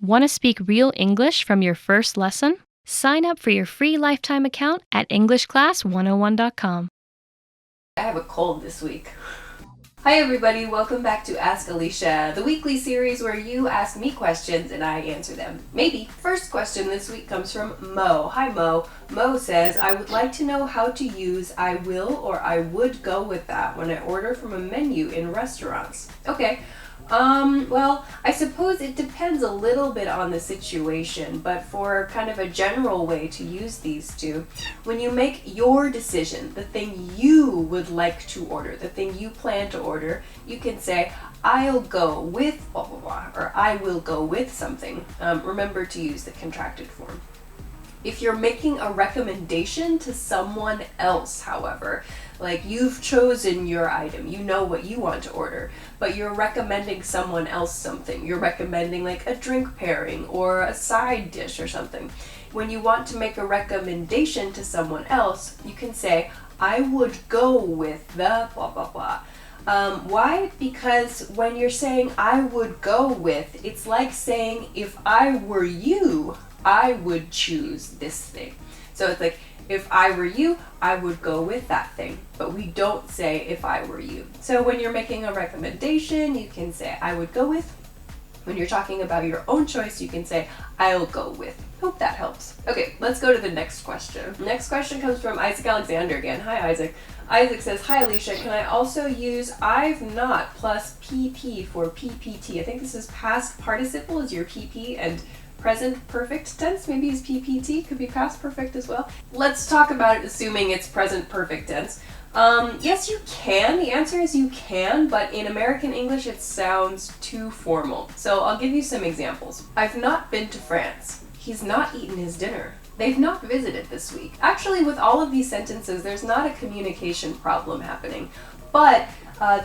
Want to speak real English from your first lesson? Sign up for your free lifetime account at EnglishClass101.com. I have a cold this week. Hi everybody, welcome back to Ask Alicia, the weekly series where you ask me questions and I answer them. Maybe. First question this week comes from Mo. Hi Mo. Mo says, I would like to know how to use I will or I would go with that when I order from a menu in restaurants. Okay. Well, I suppose it depends a little bit on the situation, but for kind of a general way to use these two, when you make your decision, the thing you would like to order, the thing you plan to order, you can say, I'll go with blah, blah, blah, or I will go with something. Remember to use the contracted form. If you're making a recommendation to someone else, however, like you've chosen your item, you know what you want to order, but you're recommending someone else something. You're recommending like a drink pairing or a side dish or something. When you want to make a recommendation to someone else, you can say, I would go with the blah, blah, blah. Why? Because when you're saying I would go with, it's like saying if I were you, I would choose this thing. So it's like, if I were you, I would go with that thing. But we don't say if I were you. So when you're making a recommendation, you can say I would go with. When you're talking about your own choice, you can say I'll go with. Hope that helps. Okay, let's go to the next question. The next question comes from Isaac Alexander again. Hi Isaac. Isaac says, hi Alicia, can I also use I've not plus PP for PPT? I think this is past participle is your PP and present perfect tense, maybe is PPT, could be past perfect as well. Let's talk about it assuming it's present perfect tense. Yes, you can. The answer is you can, but in American English it sounds too formal. So I'll give you some examples. I've not been to France. He's not eaten his dinner. They've not visited this week. Actually, with all of these sentences, there's not a communication problem happening, but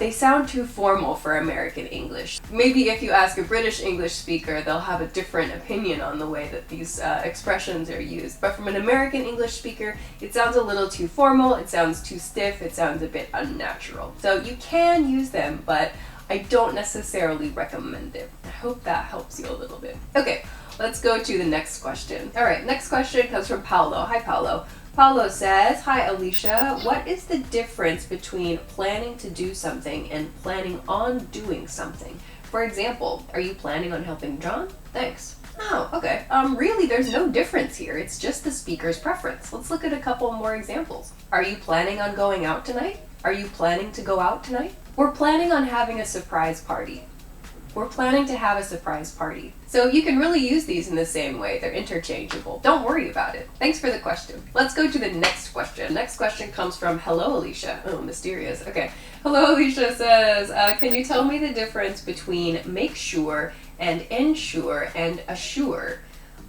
they sound too formal for American English. Maybe if you ask a British English speaker, they'll have a different opinion on the way that these expressions are used. But from an American English speaker, it sounds a little too formal, it sounds too stiff, it sounds a bit unnatural. So you can use them, but I don't necessarily recommend it. I hope that helps you a little bit. Okay, let's go to the next question. All right, next question comes from Paolo. Hi, Paolo. Paulo says, hi Alicia, what is the difference between planning to do something and planning on doing something? For example, are you planning on helping John? Thanks. Oh, okay. Really, there's no difference here. It's just the speaker's preference. Let's look at a couple more examples. Are you planning on going out tonight? Are you planning to go out tonight? We're planning on having a surprise party. We're planning to have a surprise party. So you can really use these in the same way. They're interchangeable. Don't worry about it. Thanks for the question. Let's go to the next question. Next question comes from Hello Alicia. Oh, mysterious. Okay. Hello Alicia says, can you tell me the difference between make sure and ensure and assure?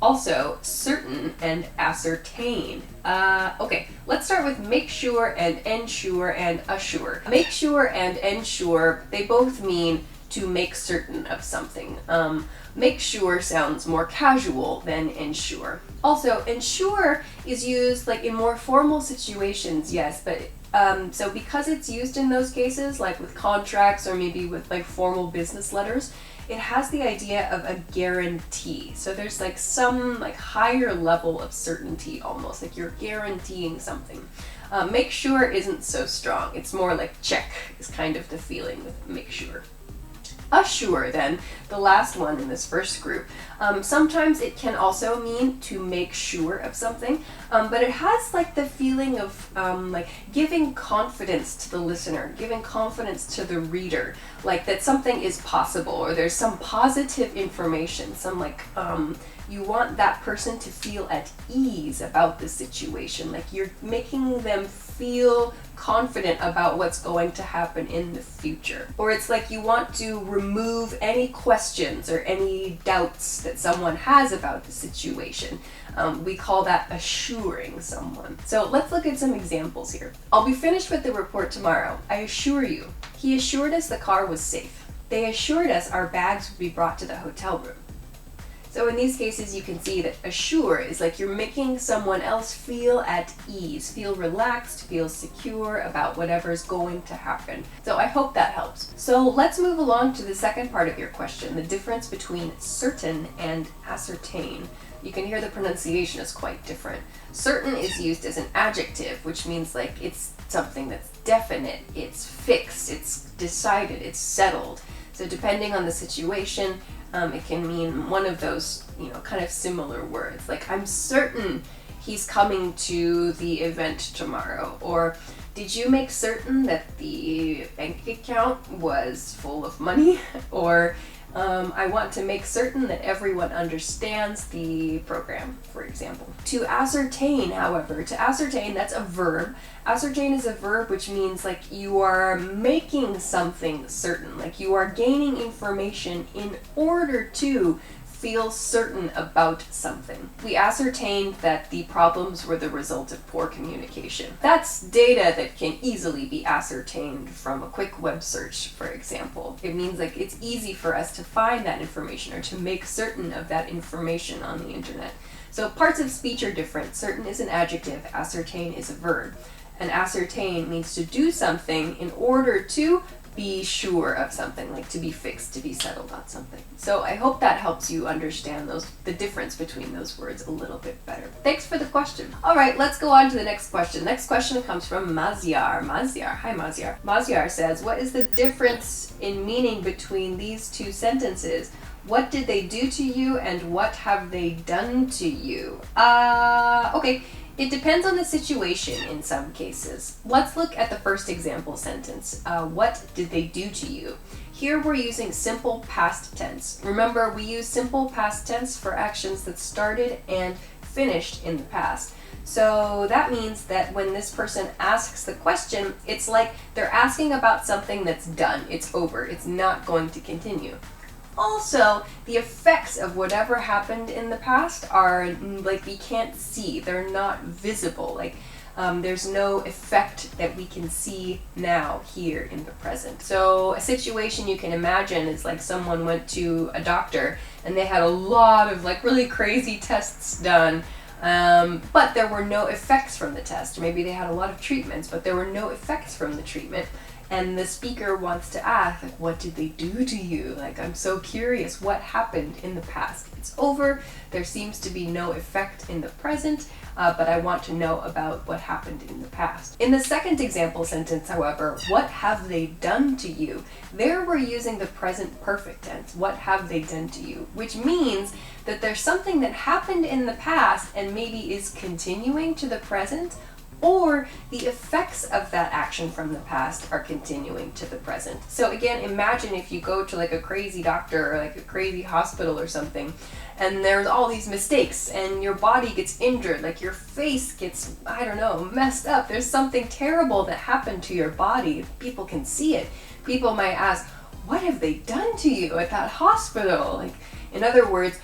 Also, certain and ascertain. Okay, let's start with make sure and ensure and assure. Make sure and ensure, they both mean to make certain of something. Make sure sounds more casual than ensure. Also, ensure is used like in more formal situations, yes, but so because it's used in those cases, like with contracts or maybe with like formal business letters, it has the idea of a guarantee. So there's like some like higher level of certainty almost, like you're guaranteeing something. Make sure isn't so strong. It's more like check is kind of the feeling with make sure. Assure then, the last one in this first group. Sometimes it can also mean to make sure of something, but it has like the feeling of like giving confidence to the listener, giving confidence to the reader, like that something is possible or there's some positive information, some like you want that person to feel at ease about the situation, like you're making them feel confident about what's going to happen in the future. Or it's like you want to remove any questions or any doubts that someone has about the situation. We call that assuring someone. So let's look at some examples here. I'll be finished with the report tomorrow. I assure you. He assured us the car was safe. They assured us our bags would be brought to the hotel room. So in these cases, you can see that assure is like you're making someone else feel at ease, feel relaxed, feel secure about whatever's going to happen. So I hope that helps. So let's move along to the second part of your question, the difference between certain and ascertain. You can hear the pronunciation is quite different. Certain is used as an adjective, which means like it's something that's definite, it's fixed, it's decided, it's settled. So depending on the situation, it can mean one of those, kind of similar words. Like, I'm certain he's coming to the event tomorrow. Or, did you make certain that the bank account was full of money? Or, I want to make certain that everyone understands the program, for example. To ascertain, however, that's a verb. Ascertain is a verb which means like you are making something certain, like you are gaining information in order to feel certain about something. We ascertained that the problems were the result of poor communication. That's data that can easily be ascertained from a quick web search, for example. It means like it's easy for us to find that information or to make certain of that information on the internet. So parts of speech are different. Certain is an adjective, ascertain is a verb. And ascertain means to do something in order to be sure of something, like to be fixed, to be settled on something. So I hope that helps you understand the difference between those words a little bit better. Thanks for the question. All right, let's go on to the next question. Next question comes from Maziar. Hi Maziar. Maziar says, what is the difference in meaning between these two sentences? What did they do to you and what have they done to you? Okay. It depends on the situation in some cases. Let's look at the first example sentence. What did they do to you? Here we're using simple past tense. Remember, we use simple past tense for actions that started and finished in the past. So that means that when this person asks the question, it's like they're asking about something that's done. It's over. It's not going to continue. Also, the effects of whatever happened in the past are like we can't see. They're not visible. Like there's no effect that we can see now here in the present. So a situation you can imagine is like someone went to a doctor and they had a lot of like really crazy tests done. But there were no effects from the test. Or maybe they had a lot of treatments, but there were no effects from the treatment. And the speaker wants to ask, like, what did they do to you? Like, I'm so curious, what happened in the past? It's over, there seems to be no effect in the present, but I want to know about what happened in the past. In the second example sentence, however, what have they done to you? There we're using the present perfect tense, what have they done to you? Which means that there's something that happened in the past and maybe is continuing to the present, or the effects of that action from the past are continuing to the present. So again, imagine if you go to like a crazy doctor or like a crazy hospital or something, and there's all these mistakes and your body gets injured, like your face gets, I don't know, messed up. There's something terrible that happened to your body. People can see it. People might ask, what have they done to you at that hospital? Like, in other words,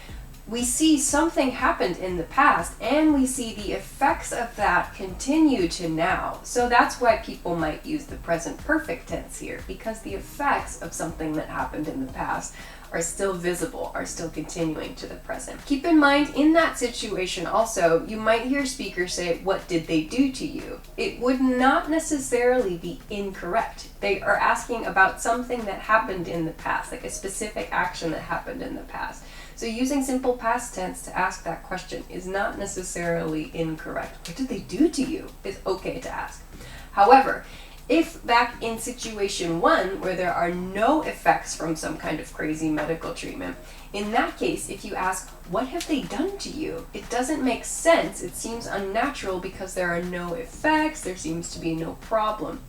we see something happened in the past and we see the effects of that continue to now. So that's why people might use the present perfect tense here, because the effects of something that happened in the past are still visible, are still continuing to the present. Keep in mind, in that situation also, you might hear speakers say, what did they do to you? It would not necessarily be incorrect. They are asking about something that happened in the past, like a specific action that happened in the past. So using simple past tense to ask that question is not necessarily incorrect. What did they do to you? It's okay to ask. However, if back in situation 1, where there are no effects from some kind of crazy medical treatment, in that case, if you ask, what have they done to you? It doesn't make sense. It seems unnatural because there are no effects, there seems to be no problem.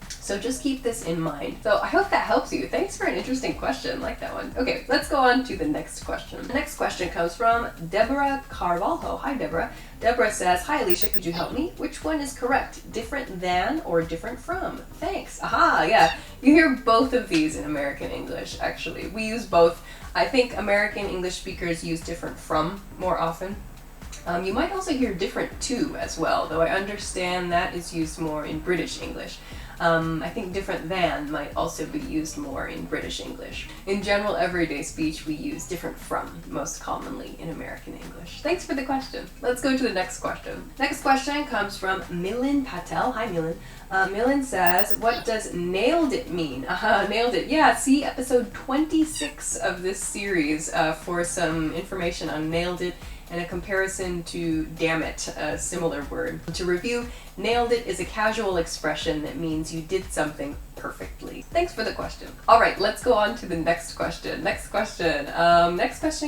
So just keep this in mind. So I hope that helps you. Thanks for an interesting question. Like that one. Okay, let's go on to the next question. The next question comes from Deborah Carvalho. Hi, Deborah. Deborah says, hi, Alisha, could you help me? Which one is correct? Different than or different from? Thanks. Aha, yeah. You hear both of these in American English, actually. We use both. I think American English speakers use different from more often. You might also hear different to as well, though I understand that is used more in British English. I think different than might also be used more in British English. In general everyday speech, we use different from most commonly in American English. Thanks for the question. Let's go to the next question. Next question comes from Milin Patel. Hi Milin. Milin says, what does nailed it mean? Nailed it. Yeah, see episode 26 of this series for some information on nailed it and a comparison to damn it, a similar word. To review, nailed it is a casual expression that means you did something perfectly. Thanks for the question. All right, let's go on to the next question. Next question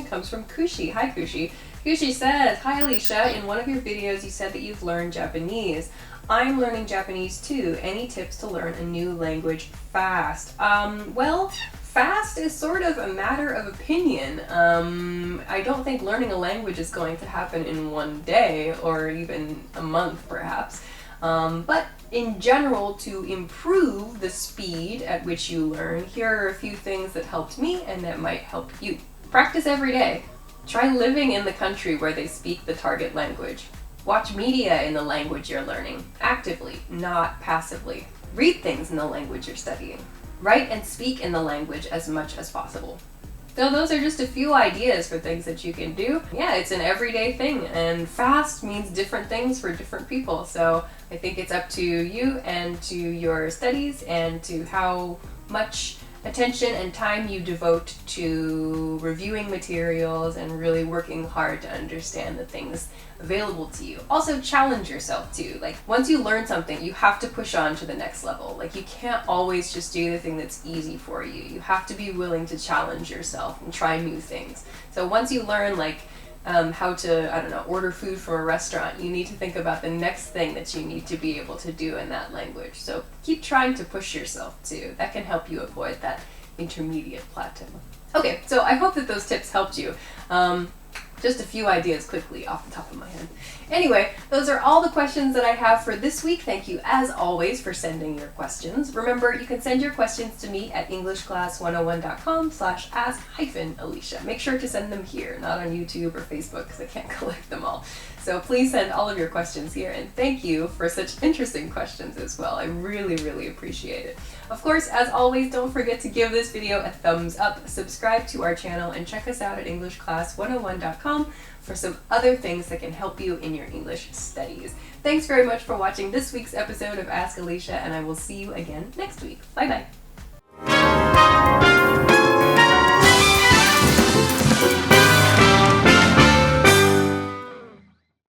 comes from Kushi. Hi Kushi. Kushi says, hi Alisha, in one of your videos you said that you've learned Japanese. I'm learning Japanese too. Any tips to learn a new language fast? Well, fast is sort of a matter of opinion. I don't think learning a language is going to happen in one day or even a month perhaps. But in general, to improve the speed at which you learn, here are a few things that helped me and that might help you. Practice every day. Try living in the country where they speak the target language. Watch media in the language you're learning, actively, not passively. Read things in the language you're studying. Write and speak in the language as much as possible. So those are just a few ideas for things that you can do. Yeah, it's an everyday thing, and fast means different things for different people. So I think it's up to you and to your studies and to how much attention and time you devote to reviewing materials and really working hard to understand the things available to you. Also challenge yourself too. Like once you learn something, you have to push on to the next level. Like you can't always just do the thing that's easy for you. You have to be willing to challenge yourself and try new things. So once you learn like how to, I don't know, order food from a restaurant, you need to think about the next thing that you need to be able to do in that language. So keep trying to push yourself too. That can help you avoid that intermediate plateau. Okay, so I hope that those tips helped you. Just a few ideas quickly off the top of my head. Anyway, those are all the questions that I have for this week. Thank you, as always, for sending your questions. Remember, you can send your questions to me at englishclass101.com/ask-Alisha. Make sure to send them here, not on YouTube or Facebook, because I can't collect them all. So please send all of your questions here, and thank you for such interesting questions as well. I really, really appreciate it. Of course, as always, don't forget to give this video a thumbs up, subscribe to our channel, and check us out at englishclass101.com for some other things that can help you in your English studies. Thanks very much for watching this week's episode of Ask Alisha, and I will see you again next week. Bye bye.